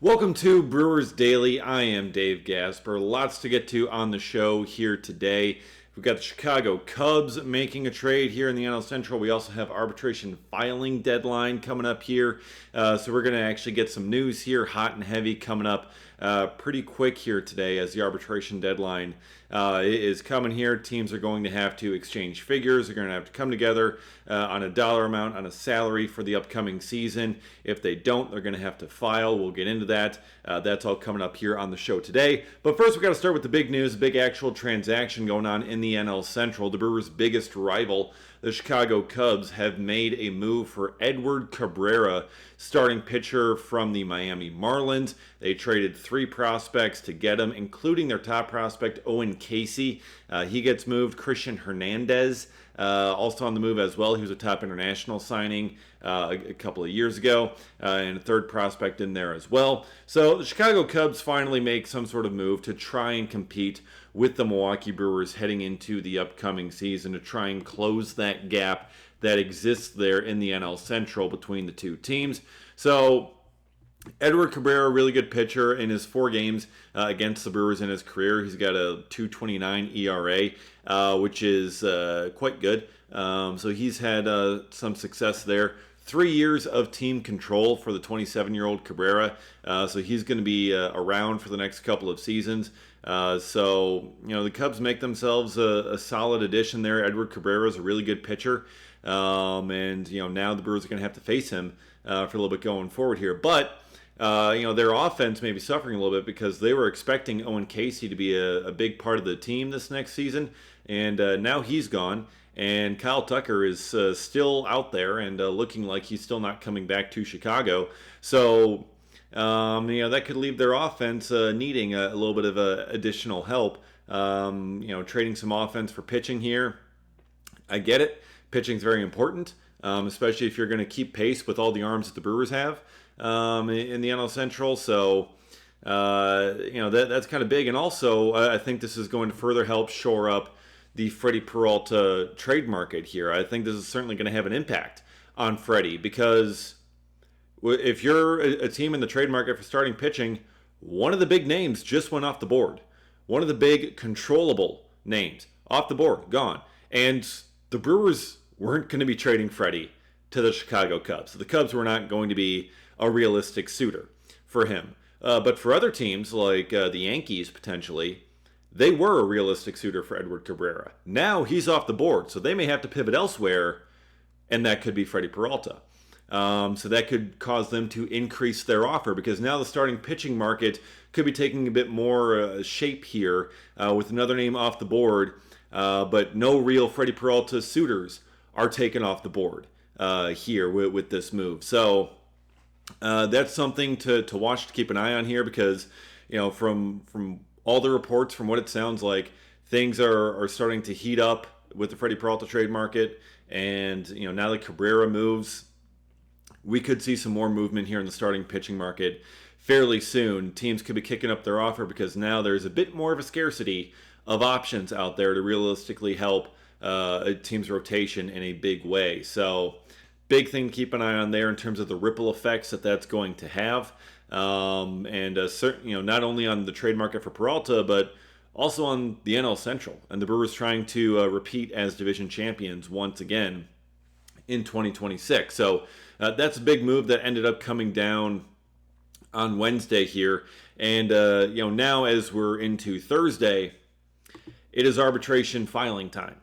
Welcome to Brewers Daily. I am Dave Gasper. Lots to get to on the show here today. We've got the Chicago Cubs making a trade here in the NL Central. We also have arbitration filing deadline coming up here. So we're going to actually get some news here, hot and heavy, coming up pretty quick here today as the arbitration deadline is coming here. Teams are going to have to exchange figures. They're going to have to come together on a dollar amount, on a salary for the upcoming season. If they don't, they're going to have to file. We'll get into that. That's all coming up here on the show today. But first, we've got to start with the big news, big actual transaction going on in the NL Central. The Brewers' biggest rival, the Chicago Cubs, have made a move for Edward Cabrera, starting pitcher from the Miami Marlins. They traded 3 prospects to get him, including their top prospect, Owen Casey. He gets moved. Christian Hernandez also on the move as well. He was a top international signing a couple of years ago, and a third prospect in there as well. So the Chicago Cubs finally make some sort of move to try and compete with the Milwaukee Brewers heading into the upcoming season, to try and close that gap that exists there in the NL Central between the two teams. So Edward Cabrera, really good pitcher in his 4 games against the Brewers in his career. He's got a 2.29 ERA, which is quite good. So he's had some success there. 3 years of team control for the 27-year-old Cabrera. So he's going to be around for the next couple of seasons. So, the Cubs make themselves a solid addition there. Edward Cabrera is a really good pitcher. And now the Brewers are going to have to face him for a little bit going forward here. But their offense may be suffering a little bit because they were expecting Owen Casey to be a big part of the team this next season, and now he's gone. And Kyle Tucker is still out there and looking like he's still not coming back to Chicago. So, that could leave their offense needing a little bit of additional help. Trading some offense for pitching here. I get it. Pitching's very important, especially if you're going to keep pace with all the arms that the Brewers have in the NL Central. So, that's kind of big. And also, I think this is going to further help shore up the Freddie Peralta trade market here. I think this is certainly going to have an impact on Freddie, because if you're a team in the trade market for starting pitching, one of the big names just went off the board. One of the big controllable names off the board, gone. And the Brewers weren't going to be trading Freddie to the Chicago Cubs. The Cubs were not going to be a realistic suitor for him. But for other teams, like the Yankees potentially, they were a realistic suitor for Edward Cabrera. Now he's off the board, so they may have to pivot elsewhere, and that could be Freddie Peralta. So that could cause them to increase their offer, because now the starting pitching market could be taking a bit more shape here with another name off the board, but no real Freddie Peralta suitors are taken off the board here with this move. So that's something to watch, to keep an eye on here, because from all the reports, from what it sounds like, things are starting to heat up with the Freddie Peralta trade market. And now that Cabrera moves, we could see some more movement here in the starting pitching market fairly soon. Teams could be kicking up their offer because now there's a bit more of a scarcity of options out there to realistically help a team's rotation in a big way. So big thing to keep an eye on there in terms of the ripple effects that's going to have. Not only on the trade market for Peralta, but also on the NL Central, and the Brewers trying to repeat as division champions once again in 2026. So that's a big move that ended up coming down on Wednesday here. And now as we're into Thursday, it is arbitration filing time.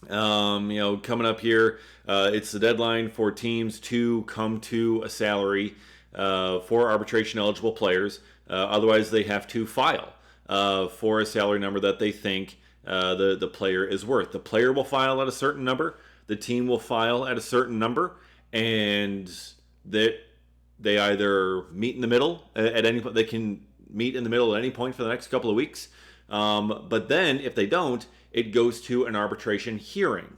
Coming up here, it's the deadline for teams to come to a salary for arbitration eligible players. Otherwise, they have to file for a salary number that they think the player is worth. The player will file at a certain number. The team will file at a certain number, and that they either meet in the middle at any point. They can meet in the middle at any point for the next couple of weeks. But then, if they don't, it goes to an arbitration hearing,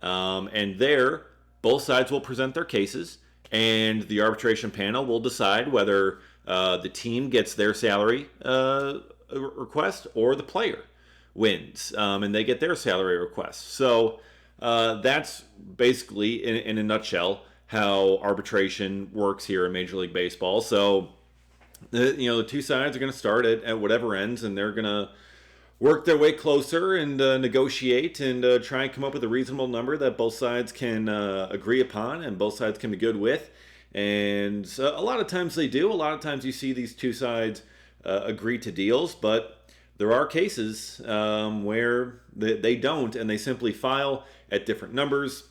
and there both sides will present their cases, and the arbitration panel will decide whether the team gets their salary request or the player wins, and they get their salary request. So that's basically, in a nutshell, how arbitration works here in Major League Baseball. So The two sides are going to start at whatever ends, and they're going to work their way closer and negotiate and try and come up with a reasonable number that both sides can agree upon and both sides can be good with. And a lot of times they do. A lot of times you see these two sides agree to deals, but there are cases where they don't, and they simply file at different numbers.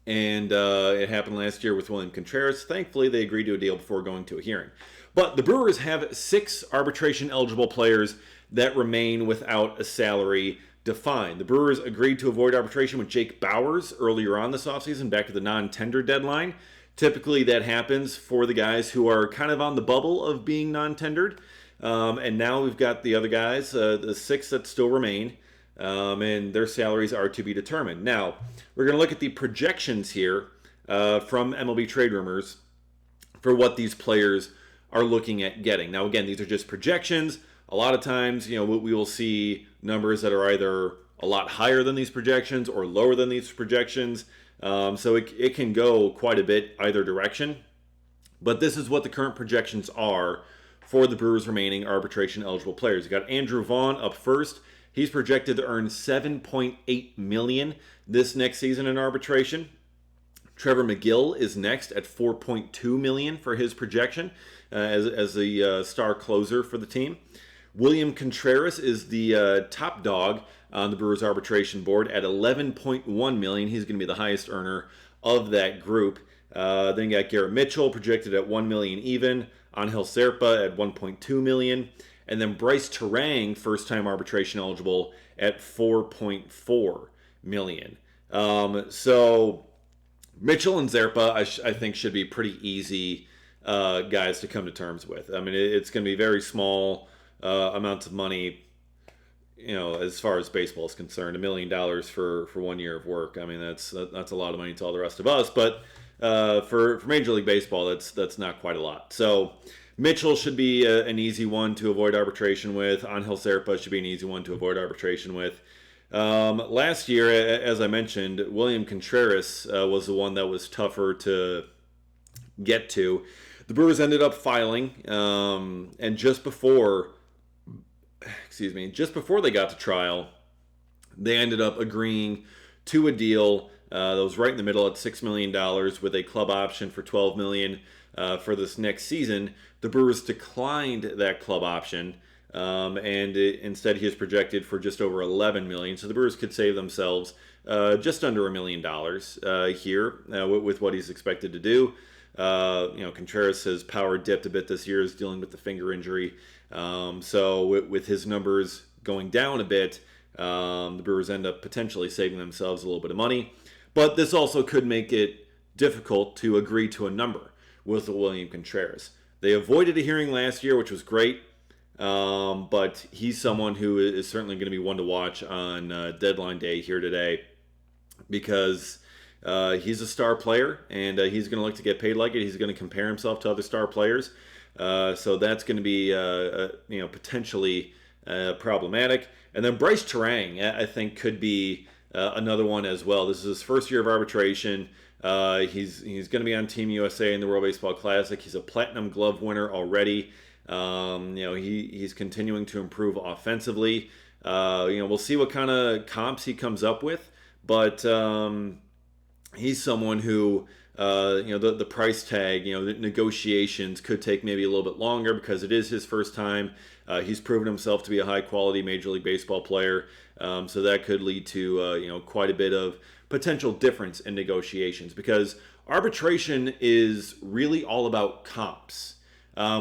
And it happened last year with William Contreras. Thankfully, they agreed to a deal before going to a hearing. But the Brewers have 6 arbitration-eligible players that remain without a salary defined. The Brewers agreed to avoid arbitration with Jake Bauers earlier on this offseason, back to the non-tender deadline. Typically, that happens for the guys who are kind of on the bubble of being non-tendered. And now we've got the other guys, the 6 that still remain, and their salaries are to be determined. Now, we're going to look at the projections here from MLB Trade Rumors for what these players are looking at getting. Now, again, these are just projections. A lot of times, we will see numbers that are either a lot higher than these projections or lower than these projections. So it can go quite a bit either direction. But this is what the current projections are for the Brewers' remaining arbitration-eligible players. You got Andrew Vaughn up first. He's projected to earn $7.8 million this next season in arbitration. Trevor McGill is next at $4.2 million for his projection as the star closer for the team. William Contreras is the top dog on the Brewers arbitration board at $11.1 million. He's going to be the highest earner of that group. Then you got Garrett Mitchell projected at $1 million even. Angel Serpa at $1.2 million. And then Bryce Terang, first-time arbitration eligible, at $4.4 million. So Mitchell and Zerpa, I think, should be pretty easy guys to come to terms with. I mean, it's going to be very small amounts of money, as far as baseball is concerned. $1 million for 1 year of work. I mean, that's a lot of money to all the rest of us. But for Major League Baseball, that's not quite a lot. So Mitchell should be an easy one to avoid arbitration with. Angel Serpa should be an easy one to avoid arbitration with. Last year, as I mentioned, William Contreras was the one that was tougher to get to. The Brewers ended up filing, and just before they got to trial, they ended up agreeing to a deal that was right in the middle at $6 million with a club option for $12 million for this next season. The Brewers declined that club option, and instead he is projected for just over $11 million. So the Brewers could save themselves just under $1 million here with what he's expected to do. Contreras' has power dipped a bit this year, is dealing with the finger injury. So with his numbers going down a bit, the Brewers end up potentially saving themselves a little bit of money. But this also could make it difficult to agree to a number with William Contreras. They avoided a hearing last year, which was great. But he's someone who is certainly going to be one to watch on deadline day here today, because he's a star player, and he's going to look to get paid like it. He's going to compare himself to other star players. So that's going to be potentially problematic. And then Bryce Terang, I think, could be another one as well. This is his first year of arbitration. He's going to be on Team USA in the World Baseball Classic. He's a Platinum Glove winner already. He's continuing to improve offensively. We'll see what kind of comps he comes up with, but he's someone who the price tag, the negotiations could take maybe a little bit longer because it is his first time. He's proven himself to be a high-quality Major League Baseball player, so that could lead to quite a bit of potential difference in negotiations, because arbitration is really all about comps,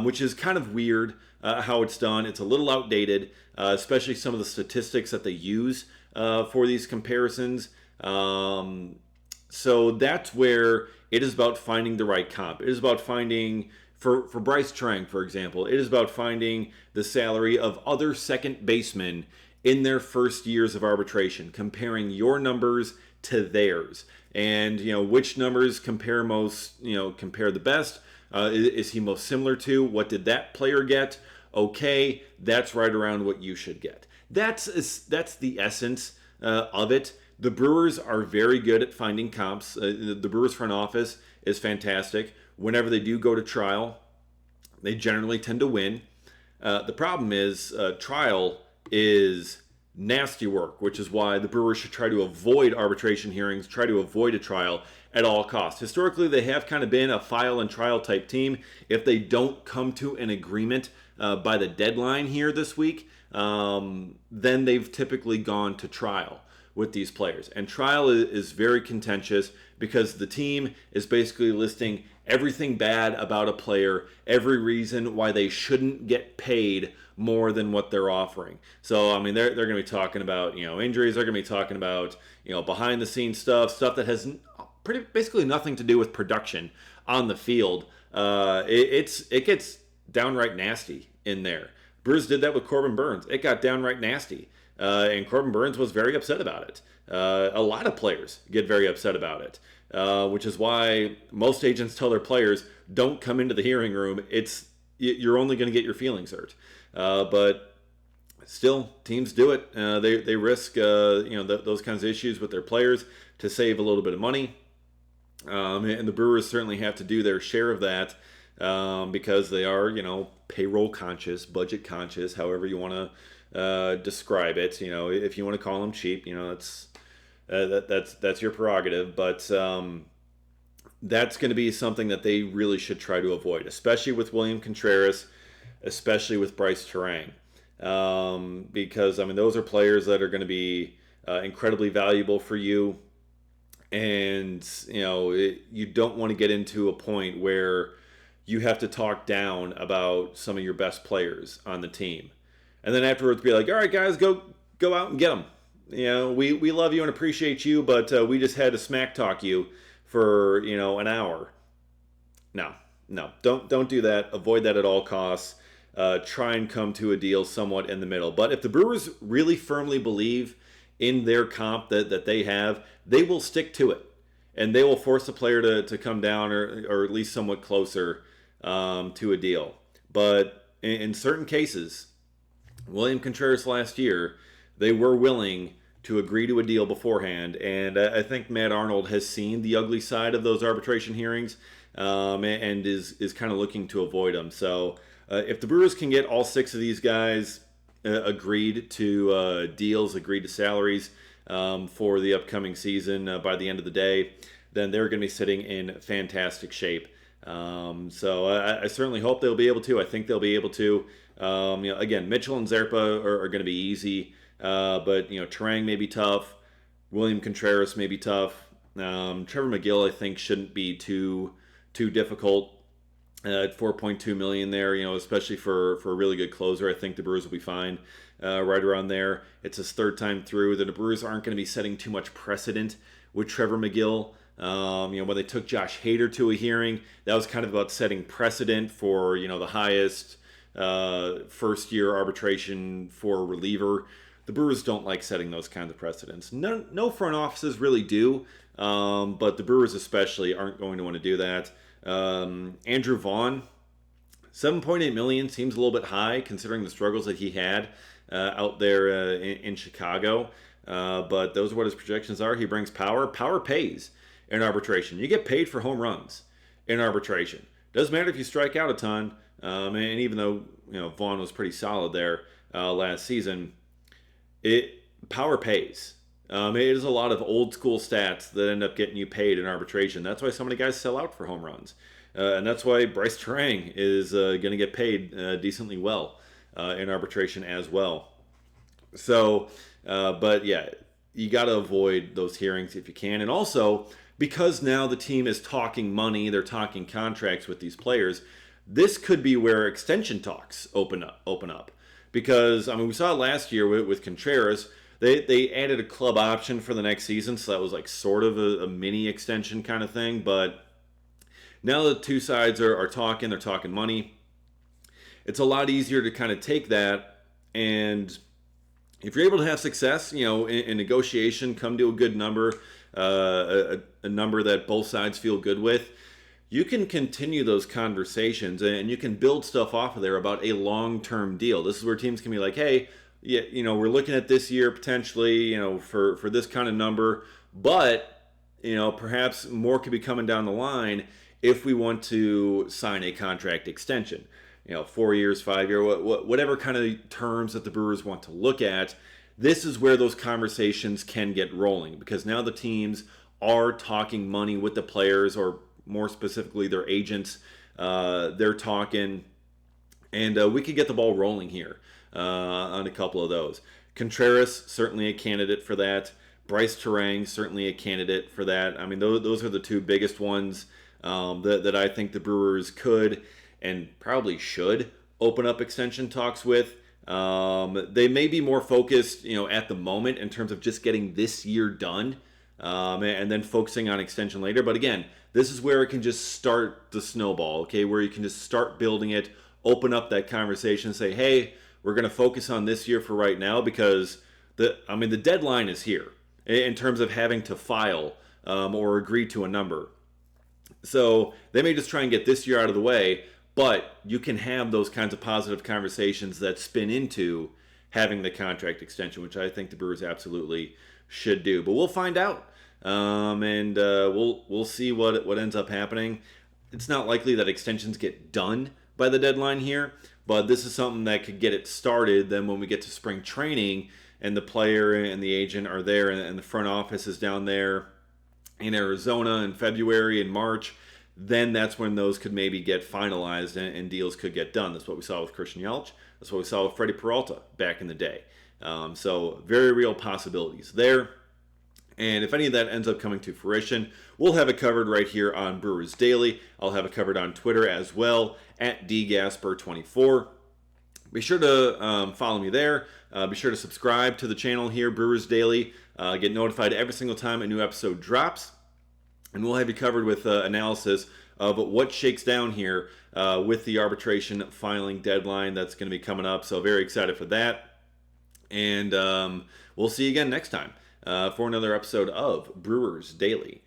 which is kind of weird how it's done. It's a little outdated, especially some of the statistics that they use for these comparisons. So that's where it is about finding the right comp. It is about finding, for Bryce Terang, for example, it is about finding the salary of other second basemen in their first years of arbitration, comparing your numbers to theirs, and which numbers compare the best. Is he most similar to? What did that player get? Okay, that's right around what you should get. That's the essence of it. The Brewers are very good at finding comps. The Brewers front office is fantastic. Whenever they do go to trial, They generally tend to win. The problem is trial is nasty work, which is why the Brewers should try to avoid arbitration hearings, try to avoid a trial at all costs. Historically, they have kind of been a file and trial type team. If they don't come to an agreement by the deadline here this week, then they've typically gone to trial with these players. And trial is very contentious because the team is basically listing everything bad about a player, every reason why they shouldn't get paid more than what they're offering. So, I mean, they're going to be talking about, injuries. They're going to be talking about, behind the scenes stuff that has basically nothing to do with production on the field. It gets downright nasty in there. Brewers did that with Corbin Burns. It got downright nasty. And Corbin Burns was very upset about it. A lot of players get very upset about it, which is why most agents tell their players, don't come into the hearing room. You're only going to get your feelings hurt. But still, teams do it. They risk those kinds of issues with their players to save a little bit of money. And the Brewers certainly have to do their share of that because they are, payroll conscious, budget conscious, however you want to describe it. If you want to call them cheap, that's your prerogative. But that's going to be something that they really should try to avoid, especially with William Contreras, especially with Bryce Terang. Because, those are players that are going to be incredibly valuable for you. And, you don't want to get into a point where you have to talk down about some of your best players on the team. And then afterwards be like, all right, guys, go out and get them. We love you and appreciate you, but we just had to smack talk you for, an hour. No, don't do that. Avoid that at all costs. Try and come to a deal somewhat in the middle. But if the Brewers really firmly believe in their comp that they have, they will stick to it. And they will force the player to come down or at least somewhat closer to a deal. But in certain cases, William Contreras last year, they were willing to agree to a deal beforehand. And I think Matt Arnold has seen the ugly side of those arbitration hearings and is kind of looking to avoid them. So if the Brewers can get all 6 of these guys agreed to deals, agreed to salaries for the upcoming season by the end of the day, then they're going to be sitting in fantastic shape. So I certainly hope they'll be able to. I think they'll be able to. Again, Mitchell and Zerpa are going to be easy, but Terang may be tough. William Contreras may be tough. Trevor McGill, I think, shouldn't be too difficult. At $4.2 million there, especially for a really good closer, I think the Brewers will be fine right around there. It's his 3rd time through. The Brewers aren't going to be setting too much precedent with Trevor McGill. When they took Josh Hader to a hearing, that was kind of about setting precedent for the highest first-year arbitration for a reliever. The Brewers don't like setting those kinds of precedents. No front offices really do, but the Brewers especially aren't going to want to do that. Andrew Vaughn, $7.8 million seems a little bit high considering the struggles that he had out there in Chicago. But those are what his projections are. He brings power. Power pays in arbitration. You get paid for home runs in arbitration. Doesn't matter if you strike out a ton. And even though Vaughn was pretty solid there last season, power pays. It is a lot of old school stats that end up getting you paid in arbitration. That's why so many guys sell out for home runs. And that's why Bryce Terang is going to get paid decently well in arbitration as well. So, but yeah, you got to avoid those hearings if you can. And also, because now the team is talking money, they're talking contracts with these players, this could be where extension talks open up. Because, we saw last year with Contreras, They added a club option for the next season, so that was like sort of a mini extension kind of thing. But now the two sides are talking, they're talking money. It's a lot easier to kind of take that, and if you're able to have success, in negotiation, come to a good number, a number that both sides feel good with, you can continue those conversations and you can build stuff off of there about a long-term deal. This is where teams can be like, hey, yeah, we're looking at this year potentially, for this kind of number, but, perhaps more could be coming down the line if we want to sign a contract extension. 4 years, 5 year, whatever kind of terms that the Brewers want to look at. This is where those conversations can get rolling, because now the teams are talking money with the players, or more specifically their agents. They're talking, and we could get the ball rolling here on a couple of those. Contreras, certainly a candidate for that. Bryce Terang, certainly a candidate for that. I mean, those are the two biggest ones that I think the Brewers could and probably should open up extension talks with. They may be more focused, at the moment in terms of just getting this year done, and then focusing on extension later. But again, this is where it can just start the snowball, okay? Where you can just start building it, open up that conversation, say, hey, we're going to focus on this year for right now, because the deadline is here in terms of having to file or agree to a number. So they may just try and get this year out of the way, but you can have those kinds of positive conversations that spin into having the contract extension, which I think the Brewers absolutely should do. But we'll find out, and we'll see what ends up happening. It's not likely that extensions get done by the deadline here, but this is something that could get it started. Then when we get to spring training and the player and the agent are there, and the front office is down there in Arizona in February and March, then that's when those could maybe get finalized and deals could get done. That's what we saw with Christian Yelich. That's what we saw with Freddie Peralta back in the day. So very real possibilities there. And if any of that ends up coming to fruition, we'll have it covered right here on Brewers Daily. I'll have it covered on Twitter as well, at dgasper24. Be sure to follow me there. Be sure to subscribe to the channel here, Brewers Daily. Get notified every single time a new episode drops. And we'll have you covered with analysis of what shakes down here with the arbitration filing deadline that's going to be coming up. So very excited for that. And we'll see you again next time for another episode of Brewers Daily.